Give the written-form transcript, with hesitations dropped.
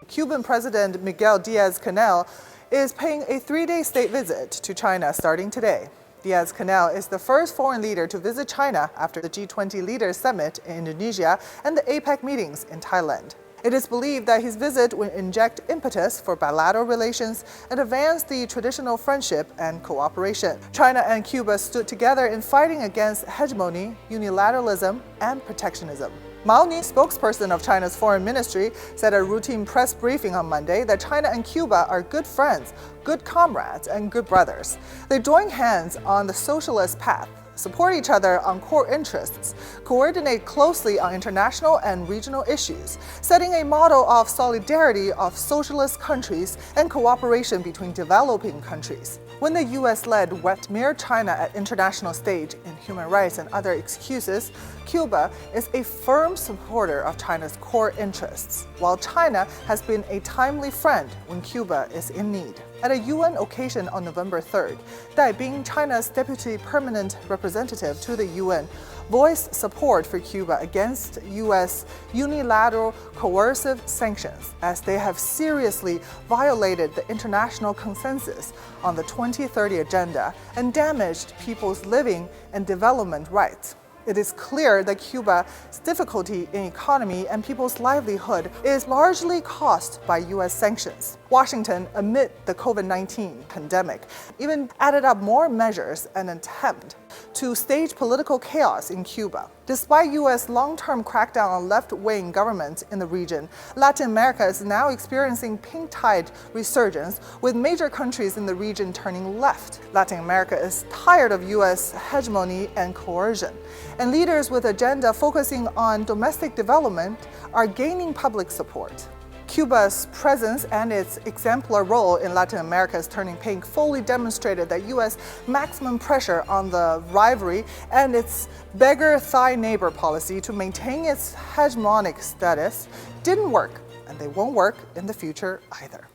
Cuban President Miguel Diaz-Canel is paying a 3-day state visit to China starting today. Diaz-Canel is the first foreign leader to visit China after the G20 Leaders Summit in Indonesia and the APEC meetings in Thailand. It is believed that his visit will inject impetus for bilateral relations and advance the traditional friendship and cooperation. China and Cuba stood together in fighting against hegemony, unilateralism, and protectionism. Mao Ni, spokesperson of China's foreign ministry, said at a routine press briefing on Monday that China and Cuba are good friends, good comrades, and good brothers. They join hands on the socialist path, support each other on core interests, coordinate closely on international and regional issues, setting a model of solidarity of socialist countries and cooperation between developing countries. When the US-led West mirrored China at international stage in human rights and other excuses, Cuba is a firm supporter of China's core interests, while China has been a timely friend when Cuba is in need. At a UN occasion on November 3rd, Dai Bing, China's deputy permanent representative to the UN, voiced support for Cuba against U.S. unilateral coercive sanctions, as they have seriously violated the international consensus on the 2030 agenda and damaged people's living and development rights. It is clear that Cuba's difficulty in economy and people's livelihood is largely caused by U.S. sanctions. Washington, amid the COVID-19 pandemic, even added up more measures in an attempt to stage political chaos in Cuba. Despite U.S. long-term crackdown on left-wing governments in the region, Latin America is now experiencing pink tide resurgence, with major countries in the region turning left. Latin America is tired of U.S. hegemony and coercion, and leaders with agenda focusing on domestic development are gaining public support. Cuba's presence and its exemplar role in Latin America's turning pink fully demonstrated that U.S. maximum pressure on the rivalry and its beggar thy neighbor policy to maintain its hegemonic status didn't work, and they won't work in the future either.